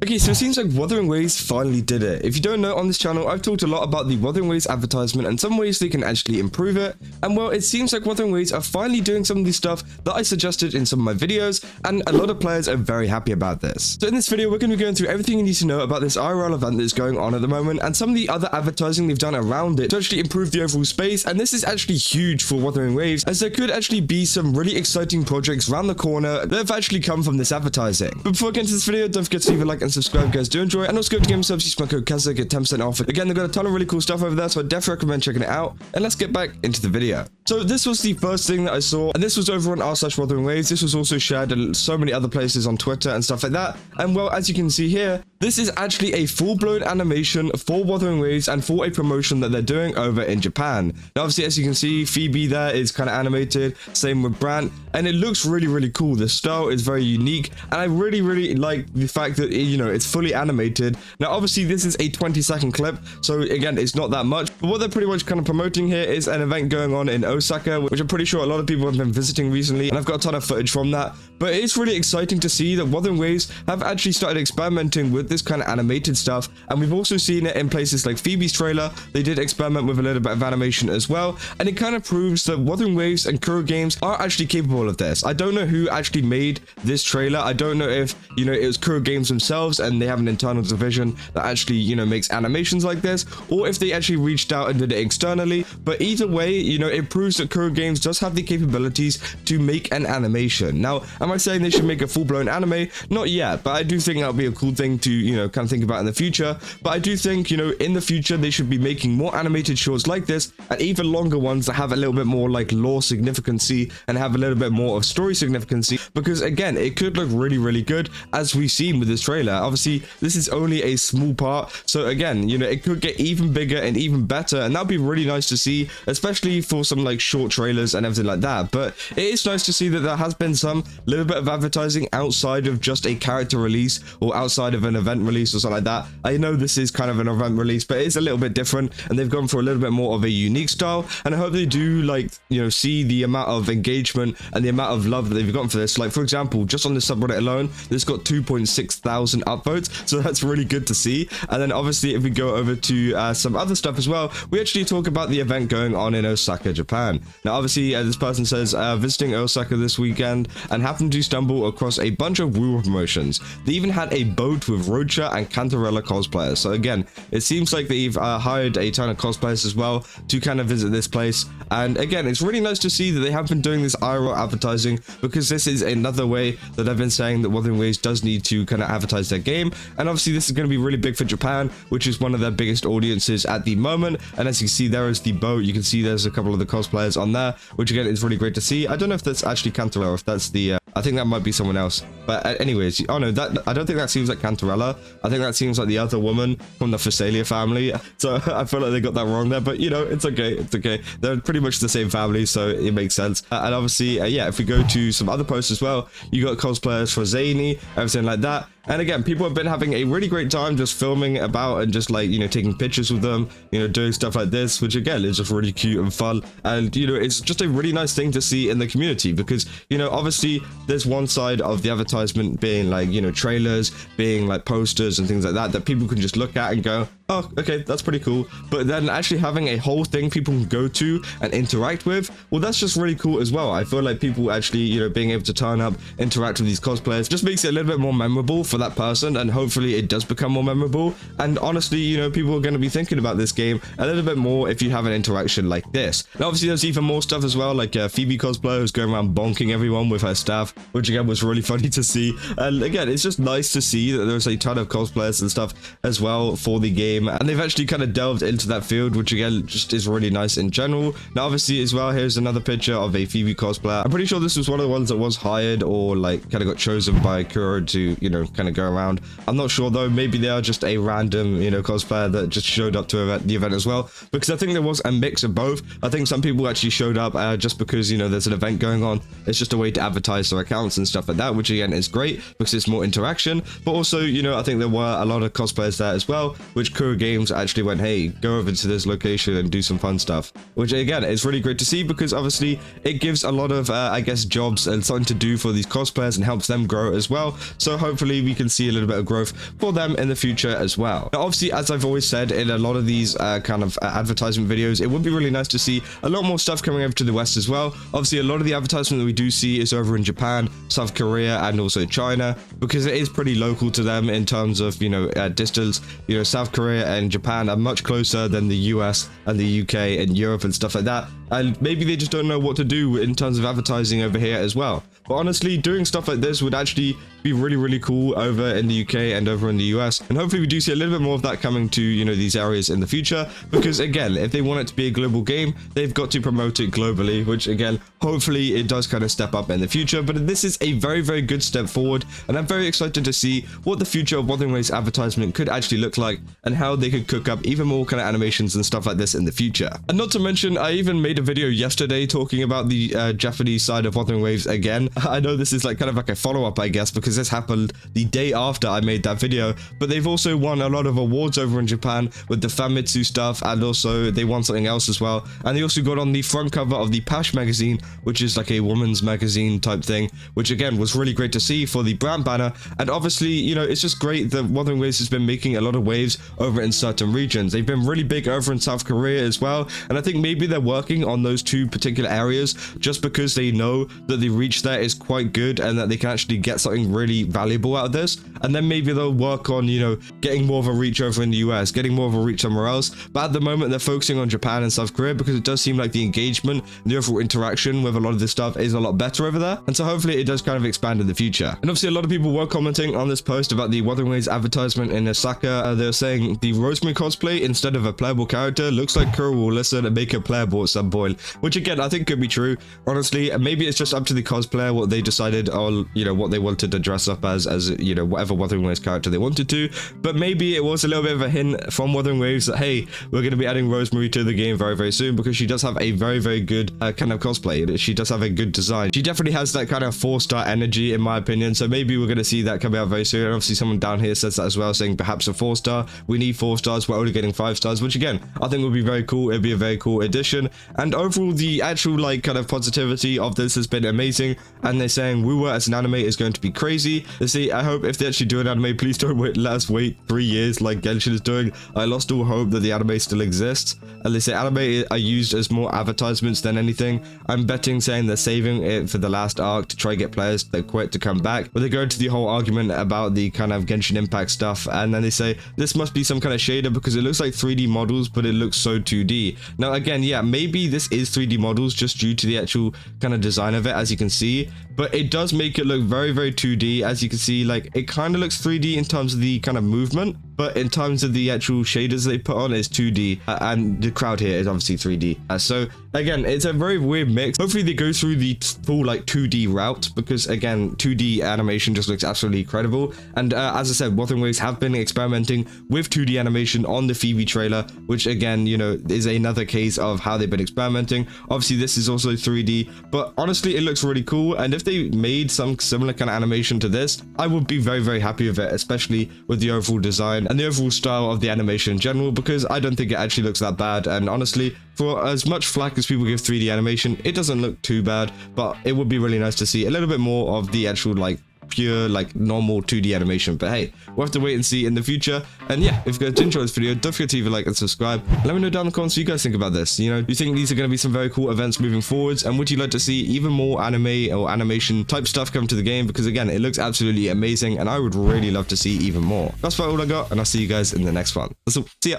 Okay, so it seems like Wuthering Waves finally did it. If you don't know, on this channel, I've talked a lot about the Wuthering Waves advertisement and some ways they can actually improve it. And well, it seems like Wuthering Waves are finally doing some of the stuff that I suggested in some of my videos, and a lot of players are very happy about this. So in this video, we're going to be going through everything you need to know about this IRL event that's going on at the moment, and some of the other advertising they've done around it to actually improve the overall space. And this is actually huge for Wuthering Waves, as there could actually be some really exciting projects around the corner that have actually come from this advertising. But before I get into this video, don't forget to leave a like and subscribe, guys. Do enjoy it, and also go to Game Service, use my code KEZA, get 10% off. Again, they've got a ton of really cool stuff over there, so I definitely recommend checking it out. And let's get back into the video. So this was the first thing that I saw, and this was over on r/Wuthering Waves. This was also shared in so many other places on Twitter and stuff like that. And well, as you can see here, this is actually a full-blown animation for Wuthering Waves and for a promotion that they're doing over in Japan. Now, obviously, as you can see, Phoebe there is kind of animated, same with Brant, and it looks really, really cool. The style is very unique, and I really, really like the fact that, you know, it's fully animated. Now, obviously, this is a 20-second clip, so again, it's not that much, but what they're pretty much kind of promoting here is an event going on in Osaka, which I'm pretty sure a lot of people have been visiting recently, and I've got a ton of footage from that. But it's really exciting to see that Wuthering Waves have actually started experimenting with this kind of animated stuff, and we've also seen it in places like Phoebe's trailer. They did experiment with a little bit of animation as well, and it kind of proves that Wuthering Waves and Kuro Games are actually capable of this. I don't know who actually made this trailer. I don't know if, you know, it was Kuro Games themselves and they have an internal division that actually, you know, makes animations like this, or if they actually reached out and did it externally. But either way, you know, it proves that Kuro Games does have the capabilities to make an animation. Now, am I saying they should make a full-blown anime? Not yet, but I do think that would be a cool thing to, you know, kind of think about in the future. But I do think, you know, in the future they should be making more animated shorts like this, and even longer ones that have a little bit more like lore significancy and have a little bit more of story significancy, because again, it could look really, really good, as we've seen with this trailer. Obviously, this is only a small part, so again, you know, it could get even bigger and even better, and that'd be really nice to see, especially for some like short trailers and everything like that. But it is nice to see that there has been some little bit of advertising outside of just a character release or outside of an event release or something like that. I know this is kind of an event release, but it's a little bit different, and they've gone for a little bit more of a unique style, and I hope they do, like, you know, see the amount of engagement and the amount of love that they've gotten for this. Like, for example, just on this subreddit alone, this got 2.6 thousand upvotes, so that's really good to see. And then obviously, if we go over to some other stuff as well, we actually talk about the event going on in Osaka, Japan. Now, obviously, this person says, visiting Osaka this weekend and happened to stumble across a bunch of wuwa promotions. They even had a boat with Rocha and Cantarella cosplayers. So again, it seems like they've hired a ton of cosplayers as well to kind of visit this place. And again, it's really nice to see that they have been doing this IRL advertising, because this is another way that I've been saying that Wuthering Waves does need to kind of advertise their game. And obviously, this is going to be really big for Japan, which is one of their biggest audiences at the moment. And as you can see, there is the boat. You can see there's a couple of the cosplayers on there, which again is really great to see. I don't know if that's actually Cantarella, if that's the I think that might be someone else. But anyways, oh no, that I don't think that seems like Cantarella. I think that seems like the other woman from the Phasalia family. So I feel like they got that wrong there, but you know, it's okay. It's okay. They're pretty much the same family, so it makes sense. And obviously, yeah, if we go to some other posts as well, you got cosplayers for Zany, everything like that. And again, people have been having a really great time just filming about and just, like, you know, taking pictures with them, you know, doing stuff like this, which again is just really cute and fun. And, you know, it's just a really nice thing to see in the community, because, you know, obviously there's one side of the advertisement being like, you know, trailers, being like posters and things like that people can just look at and go, oh, okay, that's pretty cool. But then actually having a whole thing people can go to and interact with, well, that's just really cool as well. I feel like people actually, you know, being able to turn up, interact with these cosplayers, just makes it a little bit more memorable for that person, and hopefully it does become more memorable. And honestly, you know, people are going to be thinking about this game a little bit more if you have an interaction like this. Now, obviously, there's even more stuff as well, like Phoebe cosplayer who's going around bonking everyone with her staff, which again was really funny to see. And again, it's just nice to see that there's a ton of cosplayers and stuff as well for the game, and they've actually kind of delved into that field, which again just is really nice in general. Now, obviously as well, here's another picture of a Phoebe cosplayer. I'm pretty sure this was one of the ones that was hired or like kind of got chosen by Kuro to, you know, kind of go around. I'm not sure though, maybe they are just a random, you know, cosplayer that just showed up to the event as well, because I think there was a mix of both. I think some people actually showed up just because, you know, there's an event going on. It's just a way to advertise their accounts and stuff like that, which again is great because it's more interaction. But also, you know, I think there were a lot of cosplayers there as well, which could Kuro Games actually went, hey, go over to this location and do some fun stuff, which again is really great to see, because obviously it gives a lot of I guess jobs and something to do for these cosplayers and helps them grow as well. So hopefully we can see a little bit of growth for them in the future as well. Now, obviously, as I've always said in a lot of these kind of advertisement videos, it would be really nice to see a lot more stuff coming over to the West as well. Obviously, a lot of the advertisement that we do see is over in Japan, South Korea, and also China, because it is pretty local to them in terms of, you know, distance. You know, South Korea and Japan are much closer than the US and the UK and Europe and stuff like that. And maybe they just don't know what to do in terms of advertising over here as well. But honestly, doing stuff like this would actually be really cool over in the UK and over in the US. And hopefully we do see a little bit more of that coming to, you know, these areas in the future. Because again, if they want it to be a global game, they've got to promote it globally, which again, hopefully it does kind of step up in the future. But this is a very good step forward. And I'm very excited to see what the future of Wuthering Waves advertisement could actually look like, and how they could cook up even more kind of animations and stuff like this in the future. And not to mention, I even made a video yesterday talking about the Japanese side of Wuthering Waves again. I know this is like kind of like a follow-up, I guess, because this happened the day after I made that video, but they've also won a lot of awards over in Japan with the Famitsu stuff, and also they won something else as well. And they also got on the front cover of the Pash magazine, which is like a woman's magazine type thing, which again was really great to see for the brand banner. And obviously, you know, it's just great that Wuthering Waves has been making a lot of waves over in certain regions. They've been really big over in South Korea as well, and I think maybe they're working on those two particular areas just because they know that the reach there is quite good and that they can actually get something really valuable out of this. And then maybe they'll work on, you know, getting more of a reach over in the US, getting more of a reach somewhere else. But at the moment they're focusing on Japan and South Korea, because it does seem like the engagement and the overall interaction with a lot of this stuff is a lot better over there. And so hopefully it does kind of expand in the future. And obviously a lot of people were commenting on this post about the Wuthering Waves advertisement in Osaka. They're saying the Rosemary cosplay instead of a playable character looks like Kuro will listen and make a playable at some point, which again I think could be true. Honestly, maybe it's just up to the cosplayer what they decided, or you know, what they wanted to dress up as you know, whatever Wuthering Waves character they wanted to. But maybe it was a little bit of a hint from Wuthering Waves that, hey, we're going to be adding Rosemary to the game very soon, because she does have a very good kind of cosplay. She does have a good design. She definitely has that kind of 4-star energy in my opinion, so maybe we're going to see that coming out very soon. And obviously someone down here says that as well, saying perhaps a 4-star. We need 4 stars, we're only getting 5 stars, which again I think would be very cool. It'd be a very cool addition. And overall the actual like kind of positivity of this has been amazing. And they're saying wuwa as an anime is going to be crazy. They say, I hope if they actually do an anime, please don't let us wait 3 years like Genshin is doing. I lost all hope that the anime still exists. And they say anime are used as more advertisements than anything. I'm betting saying they're saving it for the last arc to try and get players that quit to come back. But they go into the whole argument about the kind of Genshin Impact stuff, and then they say this must be some kind of shader because it looks like 3D models, but it looks so 2D. Now again, yeah, maybe this is 3D models just due to the actual kind of design of it, as you can see, but it does make it look very 2D. As you can see, like it kind of looks 3D in terms of the kind of movement, but in terms of the actual shaders they put on, it's 2D, and the crowd here is obviously 3D. So again, it's a very weird mix. Hopefully they go through the full like 2D route, because again, 2D animation just looks absolutely incredible. And as I said, Wuthering Waves have been experimenting with 2D animation on the Phoebe trailer, which again, you know, is another case of how they've been experimenting. Obviously this is also 3D, but honestly it looks really cool. And if they made some similar kind of animation to this, I would be very happy with it, especially with the overall design and the overall style of the animation in general, because I don't think it actually looks that bad. And honestly, for as much flack as people give 3D animation, it doesn't look too bad, but it would be really nice to see a little bit more of the actual like pure like normal 2D animation. But hey, we'll have to wait and see in the future. And yeah, if you guys did enjoy this video, don't forget to leave a like and subscribe. Let me know down in the comments what you guys think about this. You know, do you think these are going to be some very cool events moving forwards, and would you like to see even more anime or animation type stuff come to the game? Because again, it looks absolutely amazing and I would really love to see even more. That's about all I got, and I'll see you guys in the next one. So see ya.